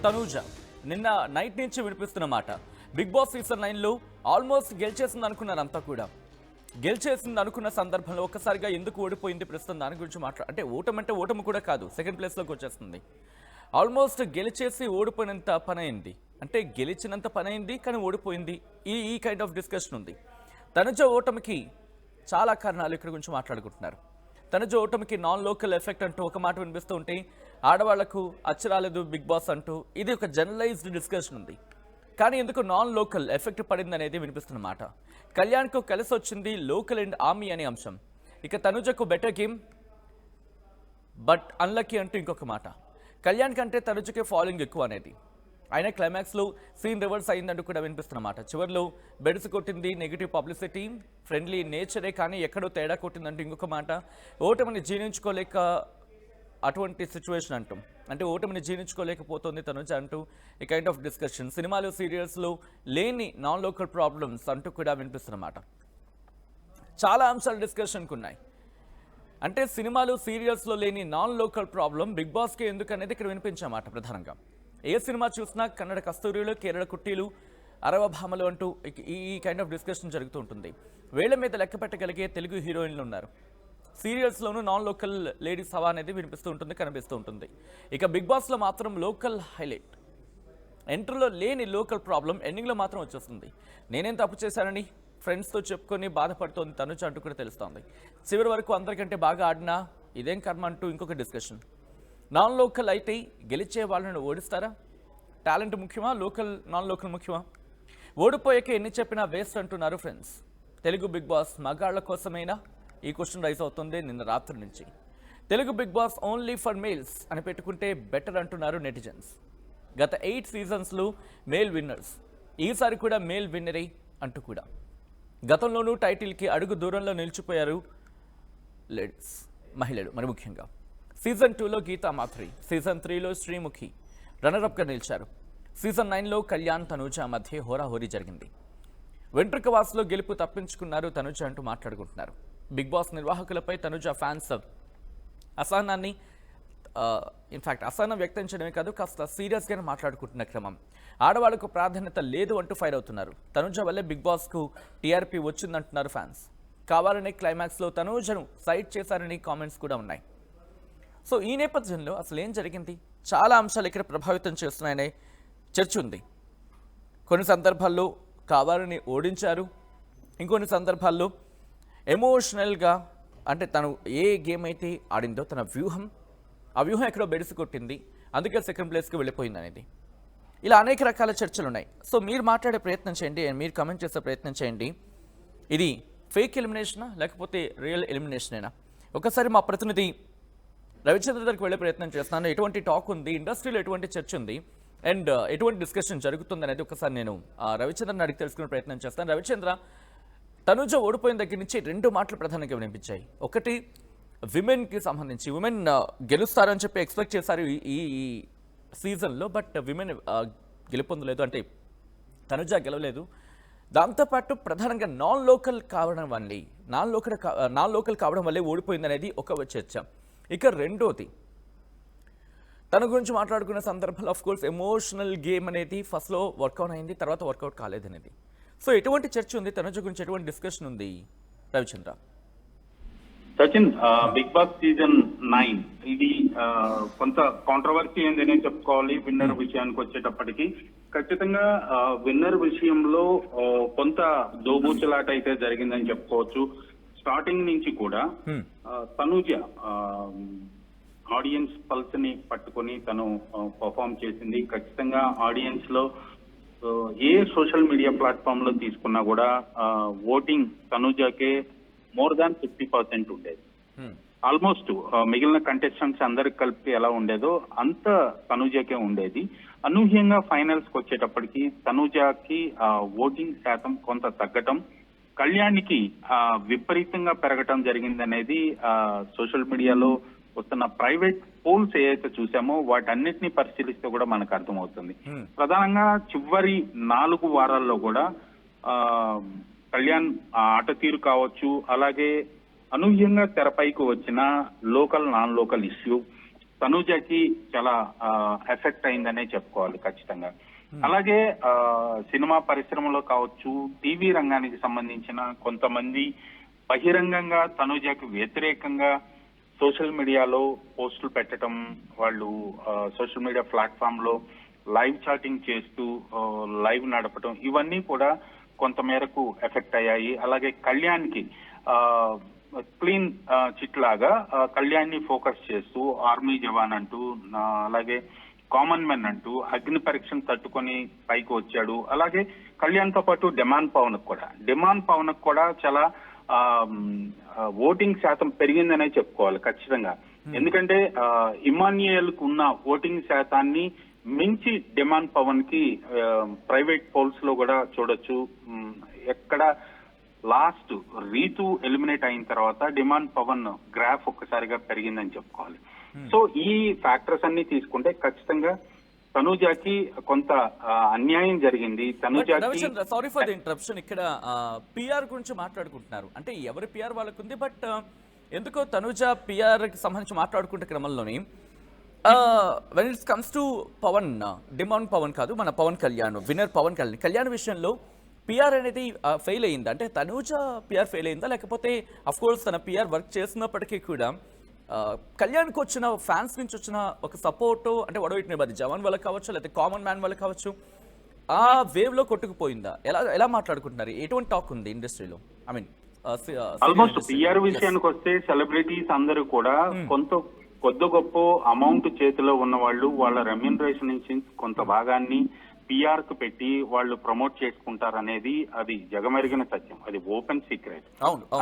తనూజ నిన్న నైట్ నుంచి వినిపిస్తున్న మాట. బిగ్ బాస్ సీజన్ 9లో ఆల్మోస్ట్ గెలిచేసింది అనుకున్నారు అంతా కూడా. గెలిచేసింది అనుకున్న సందర్భంలో ఒక్కసారిగా ఎందుకు ఓడిపోయింది ప్రస్తుతం దాని గురించి అంటే ఓటమి కూడా కాదు, సెకండ్ ప్లేస్లోకి వచ్చేస్తుంది. ఆల్మోస్ట్ గెలిచేసి ఓడిపోయినంత పని అయింది, అంటే గెలిచినంత పని అయింది కానీ ఓడిపోయింది. ఈ కైండ్ ఆఫ్ డిస్కషన్ ఉంది. తనుజ ఓటమికి చాలా కారణాలు ఇక్కడ గురించి మాట్లాడుకుంటున్నారు. తనుజ ఓటమికి నాన్ లోకల్ ఎఫెక్ట్ అంటూ ఒక మాట వినిపిస్తూ ఉంటే, ఆడవాళ్లకు అచ్చరాలేదు బిగ్ బాస్ అంటూ ఇది ఒక జనరలైజ్డ్ డిస్కషన్ ఉంది. కానీ ఎందుకు నాన్ లోకల్ ఎఫెక్ట్ పడింది అనేది వినిపిస్తున్న మాట. కళ్యాణ్కు కలిసి వచ్చింది లోకల్ అండ్ ఆర్మీ అనే అంశం. ఇక తనుజకు బెటర్ గేమ్ బట్ అన్లక్కీ అంటూ ఇంకొక మాట. కళ్యాణ్ కంటే తనుజకే ఫాలోయింగ్ ఎక్కువ అనేది. ఆయన క్లైమాక్స్లో సీన్ రివర్స్ అయిందంటూ కూడా వినిపిస్తున్నమాట. చివరిలో బెడ్స్ కొట్టింది నెగిటివ్ పబ్లిసిటీ, ఫ్రెండ్లీ నేచరే కానీ ఎక్కడో తేడా కొట్టిందంటూ ఇంకొక మాట. ఓటమిని జీర్ణించుకోలేక అటువంటి సిచ్యువేషన్ అంటూ, అంటే ఓటమిని జీర్ణించుకోలేకపోతుంది తనుజ అంటూ ఈ కైండ్ ఆఫ్ డిస్కషన్. సినిమాలు సీరియల్స్లో లేని నాన్ లోకల్ ప్రాబ్లమ్స్ అంటూ కూడా వినిపిస్తున్నమాట. చాలా అంశాలు డిస్కషన్కు ఉన్నాయి. అంటే సినిమాలు సీరియల్స్లో లేని నాన్ లోకల్ ప్రాబ్లం బిగ్ బాస్కి ఎందుకు అనేది ఇక్కడ వినిపించామాట. ప్రధానంగా ఏ సినిమా చూసినా కన్నడ కస్తూరిలు, కేరళ కుట్టీలు, అరవ భామలు అంటూ ఈ కైండ్ ఆఫ్ డిస్కషన్ జరుగుతూ ఉంటుంది. వేళ్ల మీద లెక్క పెట్టగలిగే తెలుగు హీరోయిన్లు ఉన్నారు. సీరియల్స్లోనూ నాన్ లోకల్ లేడీస్ హవా అనేది వినిపిస్తూ ఉంటుంది, కనిపిస్తూ ఉంటుంది. ఇక బిగ్ బాస్లో మాత్రం లోకల్ హైలైట్. ఎంట్రీలో లేని లోకల్ ప్రాబ్లం ఎండింగ్లో మాత్రం వచ్చేస్తుంది. నేనేం తప్పు చేశానని ఫ్రెండ్స్తో చెప్పుకొని బాధపడుతోంది తనుజ అంటూ కూడా తెలుస్తోంది. చివరి వరకు అందరికంటే బాగా ఆడినా ఇదేం కర్మ అంటూ ఇంకొక డిస్కషన్. నాన్ లోకల్ అయితే గెలిచే వాళ్ళని ఓడిస్తారా? టాలెంట్ ముఖ్యమా, నాన్ లోకల్ ముఖ్యమా? ఓడిపోయాక ఎన్ని చెప్పినా వేస్ట్ అంటున్నారు ఫ్రెండ్స్. తెలుగు బిగ్ బాస్ మగాళ్ల కోసమైనా? ఈ క్వశ్చన్ రైజ్ అవుతుంది నిన్న రాత్రి నుంచి. Telugu Bigg Boss only for males అని పెట్టుకుంటే బెటర్ అంటున్నారు నెటిజన్స్. గత 8 సీజన్స్లో మేల్ విన్నర్స్, ఈసారి కూడా మేల్ విన్నరే అంటూ కూడా. గతంలోనూ టైటిల్కి అడుగు దూరంలో నిలిచిపోయారు లేడీస్, మహిళలు. మరి ముఖ్యంగా సీజన్ 2లో గీతా మాధురి, సీజన్ 3లో శ్రీముఖి రన్నరప్గా నిలిచారు. సీజన్ 9లో కళ్యాణ్ తనూజ మధ్య హోరాహోరీ జరిగింది. వెంట్రుకవాసులో గెలుపు తప్పించుకున్నారు తనూజ అంటూ మాట్లాడుకుంటున్నారు. బిగ్ బాస్ నిర్వాహకులపై తనూజ ఫ్యాన్స్ అసహనాన్ని అసహనం వ్యక్తం చేయడమే కాదు, కాస్త సీరియస్గానే మాట్లాడుకుంటున్న క్రమం. ఆడవాళ్లకు ప్రాధాన్యత లేదు అంటూ ఫైర్ అవుతున్నారు. తనూజ వల్లే బిగ్ బాస్కు టీఆర్పీ వచ్చిందంటున్నారు ఫ్యాన్స్. కావాలనే క్లైమాక్స్లో తనూజను సైడ్ చేశారని కామెంట్స్ కూడా ఉన్నాయి. సో ఈ నేపథ్యంలో అసలు ఏం జరిగింది? చాలా అంశాలు ఇక్కడ ప్రభావితం చేస్తున్నాయనే చర్చ ఉంది. కొన్ని సందర్భాల్లో కావాలని ఓడించారు, ఇంకొన్ని సందర్భాల్లో ఎమోషనల్గా, అంటే తను ఏ గేమ్ అయితే ఆడిందో తన ఆ వ్యూహం ఎక్కడో బెడిసి కొట్టింది, అందుకే సెకండ్ ప్లేస్కి వెళ్ళిపోయింది అనేది. ఇలా అనేక రకాల చర్చలు ఉన్నాయి. సో మీరు మాట్లాడే ప్రయత్నం చేయండి, మీరు కమెంట్ చేసే ప్రయత్నం చేయండి. ఇది ఫేక్ ఎలిమినేషనా లేకపోతే రియల్ ఎలిమినేషనేనా? ఒకసారి మా ప్రతినిధి రవిచంద్ర దగ్గరికి వెళ్ళే ప్రయత్నం చేస్తాను. ఎటువంటి టాక్ ఉంది, ఇండస్ట్రీలో ఎటువంటి చర్చ ఉంది, అండ్ ఎటువంటి డిస్కషన్ జరుగుతుంది అనేది ఒకసారి నేను రవిచంద్రని అడిగి తెలుసుకునే ప్రయత్నం చేస్తాను. రవిచంద్ర, తనుజ ఓడిపోయిన దగ్గర నుంచి 2 మాటలు ప్రధానంగా వినిపించాయి. ఒకటి, విమెన్కి సంబంధించి విమెన్ గెలుస్తారని చెప్పి ఎక్స్పెక్ట్ చేశారు ఈ సీజన్లో, బట్ విమెన్ గెలుపొందలేదు, అంటే తనుజ గెలవలేదు. దాంతోపాటు ప్రధానంగా నాన్ లోకల్ కావడం వల్లే ఓడిపోయింది అనేది ఒక చర్చ. ఇక రెండోది, తన గురించి మాట్లాడుకున్న సందర్భంలో ఆఫ్ కోర్స్ ఎమోషనల్ గేమ్ అనేది ఫస్ట్లో వర్కౌట్ అయింది, తర్వాత వర్కౌట్ కాలేదనేది. సో ఎటువంటి చర్చ ఉంది తనుజ గురించి, ఎటువంటి డిస్కషన్ ఉంది Ravichandra? Sachin, Bigg Boss season 9 ఇది కొంత కాంట్రవర్సీ ఏందనే చెప్పుకోవాలి. విన్నర్ విషయానికి వచ్చేటప్పటికి ఖచ్చితంగా విన్నర్ విషయంలో కొంత దోబూచులాట అయితే జరిగిందని చెప్పుకోవచ్చు. స్టార్టింగ్ నుంచి కూడా తనుజ ఆడియన్స్ పల్స్ ని పట్టుకొని తను పర్ఫామ్ చేసింది. ఖచ్చితంగా ఆడియన్స్ లో ఏ సోషల్ మీడియా ప్లాట్ఫామ్ లో తీసుకున్నా కూడా ఓటింగ్ తనుజకే మోర్ దాన్ 50% ఉండేది. ఆల్మోస్ట్ మిగిలిన కంటెస్టెంట్స్ అందరికి కలిపి ఎలా ఉండేదో అంత తనుజకే ఉండేది. అనూహ్యంగా ఫైనల్స్ కి వచ్చేటప్పటికి తనుజకి ఓటింగ్ శాతం కొంత తగ్గటం, కళ్యాణ్కి విపరీతంగా పెరగటం జరిగిందనేది సోషల్ మీడియాలో వస్తున్న ప్రైవేట్ పోల్స్ ఏదైతే చూసామో వాటన్నిటిని పరిశీలిస్తే కూడా మనకు అర్థమవుతుంది. ప్రధానంగా చివరి 4 వారాల్లో కూడా కళ్యాణ్ ఆట తీరు కావచ్చు, అలాగే అనూహ్యంగా తెరపైకి వచ్చిన లోకల్ నాన్ లోకల్ ఇష్యూ, తనూజకి చాలా ఎఫెక్ట్ అయిందనే చెప్పుకోవాలి ఖచ్చితంగా. అలాగే సినిమా పరిశ్రమలో కావచ్చు, టీవీ రంగానికి సంబంధించిన కొంతమంది బహిరంగంగా తనూజకి వ్యతిరేకంగా సోషల్ మీడియాలో పోస్టులు పెట్టడం, వాళ్ళు సోషల్ మీడియా ప్లాట్ఫామ్ లో లైవ్ చాటింగ్ చేస్తూ లైవ్ నడపడం, ఇవన్నీ కూడా కొంత మేరకు ఎఫెక్ట్ అయ్యాయి. అలాగే కళ్యాణ్కి క్లీన్ చిట్ లాగా కళ్యాణ్ని ఫోకస్ చేస్తూ ఆర్మీ జవాన్ అంటూ, అలాగే కామన్ మెన్ అంటూ అగ్ని పరీక్షను తట్టుకొని పైకి వచ్చాడు. అలాగే కళ్యాణ్ తో పాటు డిమాండ్ పవన్ కూడా చాలా ఓటింగ్ శాతం పెరిగిందనే చెప్పుకోవాలి ఖచ్చితంగా. ఎందుకంటే ఇమాన్యుయల్ కు ఉన్న ఓటింగ్ శాతాన్ని మించి డిమాండ్ పవన్ కి ప్రైవేట్ పోల్స్ లో కూడా చూడొచ్చు. ఎక్కడ లాస్ట్ రీతు ఎలిమినేట్ అయిన తర్వాత డిమాండ్ పవన్ గ్రాఫ్ ఒక్కసారిగా పెరిగిందని చెప్పుకోవాలి. సో ఈ ఫ్యాక్టర్స్ అన్ని తీసుకుంటే ఖచ్చితంగా తనూజకి కొంత అన్యాయం జరిగింది. తనూజకి సారీ ఫర్ ది ఇంటరప్షన్, ఇక్కడ పిఆర్ గురించి మాట్లాడుకుంటున్నారు. అంటే ఎవరి పిఆర్ వాళ్ళకుంది, బట్ ఎందుకో తనూజ పిఆర్ కి సంబంధించి మాట్లాడుకుంటే క్రమంలోని when it's comes to Pawan, demand Pawan కాదు, మన పవన్ కళ్యాణ్, విన్నర్ పవన్ కళ్యాణ్ విషయంలో పిఆర్ అనేది ఫెయిల్ అయిందా? అంటే తనూజ పిఆర్ ఫెయిల్ అయిందా, లేకపోతే అఫ్ కోర్స్ తన పిఆర్ వర్క్ చేస్తున్నప్పటికీ కూడా కళ్యాణ్కి వచ్చిన ఫ్యాన్స్ నుంచి వచ్చిన ఒక సపోర్టు, అంటే వడవైట్ అది జవాన్ వల్ల కావచ్చు, లేకపోతే కామన్ మ్యాన్ వల్ల కావచ్చు, ఆ వేవ్ లో కొట్టుకుపోయిందా? ఎలా మాట్లాడుకుంటున్నారు? ఎటువంటి టాక్ ఉంది ఇండస్ట్రీలో? ఐ మీన్ ఆల్మోస్ట్ పిఆర్ విషయానికి వస్తే సెలబ్రిటీస్ అందరూ కూడా కొద్ది గొప్ప అమౌంట్ చేతిలో ఉన్న వాళ్ళు వాళ్ళ రెమ్యూనరేషన్ నుంచి కొంత భాగాన్ని పిఆర్ కు పెట్టి వాళ్ళు ప్రమోట్ చేసుకుంటారనేది అది జగమెరిగిన సత్యం. అది ఓపెన్ సీక్రెట్,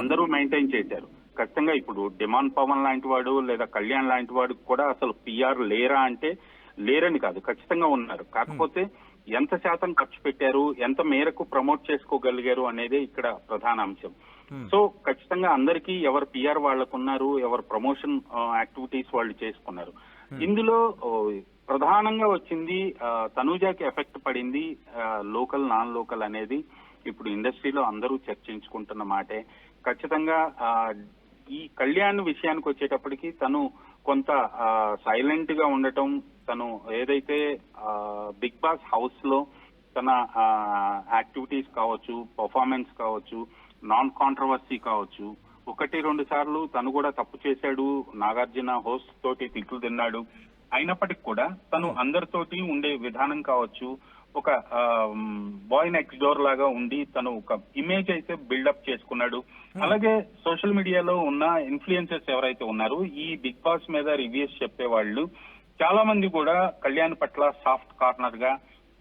అందరూ మెయింటైన్ చేశారు. ఖచ్చితంగా ఇప్పుడు డిమాండ్ పవన్ లాంటి వాడు లేదా కళ్యాణ్ లాంటి వాడు కూడా అసలు పిఆర్ లేరా అంటే లేరని కాదు, ఖచ్చితంగా ఉన్నారు. కాకపోతే ఎంత శాతం ఖర్చు పెట్టారు, ఎంత మేరకు ప్రమోట్ చేసుకోగలిగారు అనేదే ఇక్కడ ప్రధాన అంశం. సో ఖచ్చితంగా అందరికీ ఎవరు పిఆర్ వాళ్ళకున్నారు, ఎవరు ప్రమోషన్ యాక్టివిటీస్ వాళ్ళు చేసుకున్నారు. ఇందులో ప్రధానంగా వచ్చింది తనూజకి ఎఫెక్ట్ పడింది లోకల్ నాన్ లోకల్ అనేది ఇప్పుడు ఇండస్ట్రీలో అందరూ చర్చించుకుంటున్న మాటే. ఖచ్చితంగా ఈ కళ్యాణ్ విషయానికి వచ్చేటప్పటికి తను కొంత సైలెంట్ గా ఉండటం, తను ఏదైతే బిగ్ బాస్ హౌస్ లో తన యాక్టివిటీస్ కావచ్చు, పర్ఫార్మెన్స్ కావచ్చు, నాన్ కాంట్రవర్సీ కావచ్చు, 1-2 సార్లు తను కూడా తప్పు చేశాడు, నాగార్జున హోస్ట్ తోటి తిట్లు తిన్నాడు. అయినప్పటికీ కూడా తను అందరితోటి ఉండే విధానం కావచ్చు, ఒక బాయ్ నెక్స్ట్ డోర్ లాగా ఉండి తను ఒక ఇమేజ్ అయితే బిల్డప్ చేసుకున్నాడు. అలాగే సోషల్ మీడియాలో ఉన్న ఇన్ఫ్లుయెన్సర్స్ ఎవరైతే ఉన్నారో ఈ బిగ్ బాస్ మీద రివ్యూస్ చెప్పేవాళ్ళు చాలా మంది కూడా కళ్యాణ్ పట్ల సాఫ్ట్ కార్నర్ గా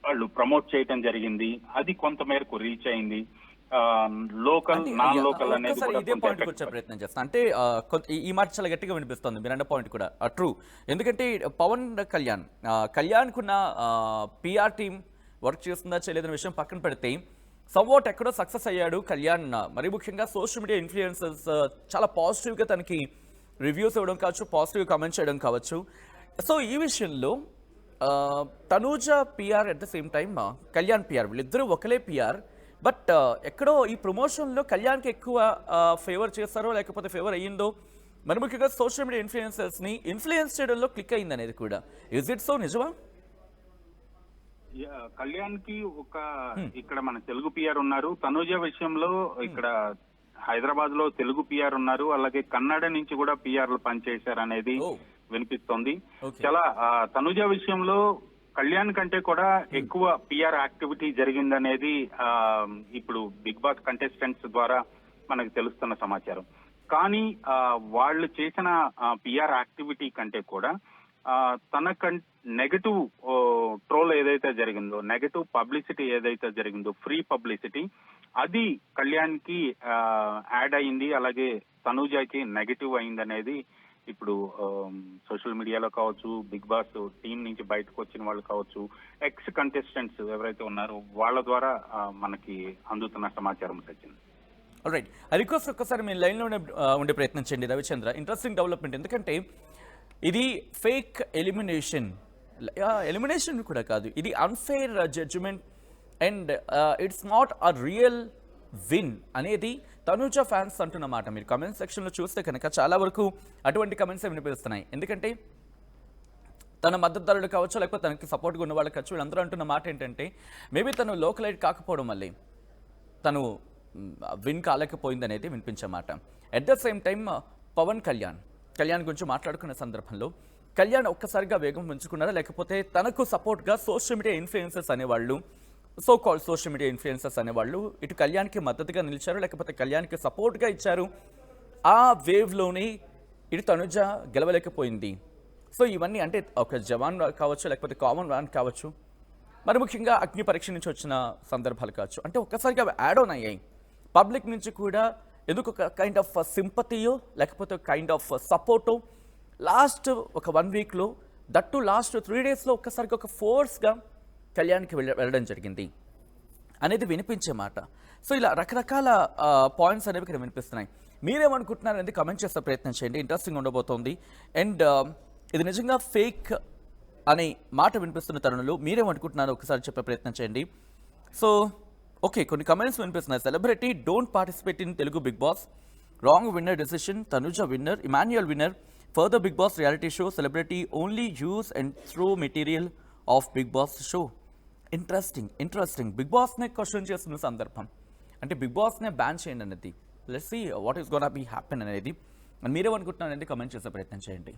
వాళ్ళు ప్రమోట్ చేయటం జరిగింది. అది కొంత మేరకు రీచ్ అయింది. లోకల్ నాన్ లోకల్ అనేది ఇదే పాయింట్ వచ్చే ప్రయత్నం చేస్తాను. అంటే ఈ మాట చాలా గట్టిగా వినిపిస్తుంది మీరు అన్న పాయింట్ కూడా ట్రూ. ఎందుకంటే పవన్ కళ్యాణ్కున్న పిఆర్ టీం వర్క్ చేస్తుందా చేయలేదనే విషయం పక్కన పెడితే సమ్వాట్ ఎక్కడో సక్సెస్ అయ్యాడు కళ్యాణ్. మరి ముఖ్యంగా సోషల్ మీడియా ఇన్ఫ్లుయెన్సర్స్ చాలా పాజిటివ్గా తనకి రివ్యూస్ ఇవ్వడం కావచ్చు, పాజిటివ్ కామెంట్స్ చేయడం కావచ్చు. సో ఈ విషయంలో Tanuja PR at the same time Kalyan PR, వీళ్ళిద్దరూ ఒకలే పిఆర్. బట్ ఎక్కడో ఈ ప్రమోషన్లో కళ్యాణ్కి ఎక్కువ ఫేవర్ చేస్తారో లేకపోతే ఫేవర్ అయ్యిందో, మరి ముఖ్యంగా సోషల్ మీడియా ఇన్ఫ్లుయెన్సర్స్ని ఇన్ఫ్లుయెన్స్ చేయడంలో క్లిక్ అయింది అనేది కూడా. ఇస్ ఇట్ సో నిజమా? కళ్యాణ్ కి ఒక ఇక్కడ మన తెలుగు పిఆర్ ఉన్నారు. తనూజ విషయంలో ఇక్కడ హైదరాబాద్ లో తెలుగు పిఆర్ ఉన్నారు, అలాగే కన్నడ నుంచి కూడా పిఆర్లు పనిచేశారు అనేది వినిపిస్తోంది. చాలా తనూజ విషయంలో కళ్యాణ్ కంటే కూడా ఎక్కువ పిఆర్ యాక్టివిటీ జరిగిందనేది ఇప్పుడు బిగ్ బాస్ కంటెస్టెంట్స్ ద్వారా మనకు తెలుస్తున్న సమాచారం. కానీ వాళ్ళు చేసిన పిఆర్ యాక్టివిటీ కంటే కూడా తన నెగటివ్ ట్రోల్ ఏదైతే జరిగిందో, నెగటివ్ పబ్లిసిటీ ఏదైతే జరిగిందో, ఫ్రీ పబ్లిసిటీ, అది కళ్యాణ్ కి యాడ్ అయింది. అలాగే తనూజకి నెగటివ్ అయింది అనేది ఇప్పుడు సోషల్ మీడియాలో కావచ్చు, బిగ్ బాస్ టీం నుంచి బయటకు వచ్చిన వాళ్ళు కావచ్చు, ఎక్స్ కంటెస్టెంట్స్ ఎవరైతే ఉన్నారో వాళ్ళ ద్వారా మనకి అందుతున్న సమాచారం సచిన్. రైట్, రిక్వెస్ట్ ఒక్కసారి మీ లైన్లో ఉండే ప్రయత్నం చేయండి రవిచంద్ర. ఇంట్రెస్టింగ్ డెవలప్మెంట్, ఎందుకంటే ఇది ఫేక్ ఎలిమినేషన్ కూడా కాదు, ఇది unfair judgement and it's not a real win అనేది తనూజ ఫ్యాన్స్ అంటున్నమాట. మీరు కమెంట్ సెక్షన్లో చూస్తే కనుక చాలా వరకు అటువంటి కమెంట్స్ వినిపిస్తున్నాయి. ఎందుకంటే తన మద్దతుదారులు కావచ్చు, లేకపోతే తనకి సపోర్ట్గా ఉన్న వాళ్ళు కావచ్చు, వీళ్ళందరూ అంటున్న మాట ఏంటంటే మేబీ తను లోకలైట్ కాకపోవడం వల్లే తను విన్ కాలేకపోయింది అనేది వినిపించే మాట. At the same time Pawan Kalyan గురించి మాట్లాడుకునే సందర్భంలో కళ్యాణ్ ఒక్కసారిగా వేగం పెంచుకున్నారా, లేకపోతే తనకు సపోర్ట్గా సోషల్ మీడియా ఇన్ఫ్లుయెన్సర్స్ అనేవాళ్ళు, so called social media influencers అనేవాళ్ళు ఇటు కళ్యాణ్కి మద్దతుగా నిలిచారు, లేకపోతే కళ్యాణ్కి సపోర్ట్గా ఇచ్చారు. ఆ వేవ్లోనే ఇటు తనుజ గెలవలేకపోయింది. సో ఇవన్నీ అంటే ఒక జవాన్ కావచ్చు, లేకపోతే కామన్ మ్యాన్ కావచ్చు, మరి ముఖ్యంగా అగ్ని పరీక్ష నుంచి వచ్చిన సందర్భాలు కావచ్చు, అంటే ఒక్కసారిగా అవి యాడ్ ఆన్ అయ్యాయి. పబ్లిక్ నుంచి కూడా ఎందుకు ఒక కైండ్ ఆఫ్ సింపతియో లేకపోతే కైండ్ ఆఫ్ సపోర్టో లాస్ట్ ఒక 1 వీక్లో, దట్టు లాస్ట్ 3 డేస్లో ఒక్కసారిగా ఒక ఫోర్స్గా కళ్యాణ్కి వెళ్ళడం జరిగింది అనేది వినిపించే మాట. సో ఇలా రకరకాల పాయింట్స్ అనేవి ఇక్కడ వినిపిస్తున్నాయి. మీరేమనుకుంటున్నారు అనేది కమెంట్ చేస్తే ప్రయత్నం చేయండి, ఇంట్రెస్టింగ్ ఉండబోతోంది. అండ్ ఇది నిజంగా ఫేక్ అనే మాట వినిపిస్తున్న తరుణంలో మీరేమనుకుంటున్నారో ఒకసారి చెప్పే ప్రయత్నం చేయండి. సో ఓకే, కొన్ని కమెంట్స్ వినిపిస్తున్నాయి. Celebrity don't participate in Telugu Bigg Boss, wrong winner decision, Tanuja winner, Emmanuel winner, further Bigg Boss reality show, celebrity only use and throw material of Bigg Boss show. Interesting Bigg బాస్నే question చేస్తున్న సందర్భం, అంటే Bigg బాస్నే ban చేయండి అనేది. Let's see what is gonna be happen అనేది. మీరేమనుకుంటున్నారు అనేది కమెంట్ చేసే ప్రయత్నం చేయండి.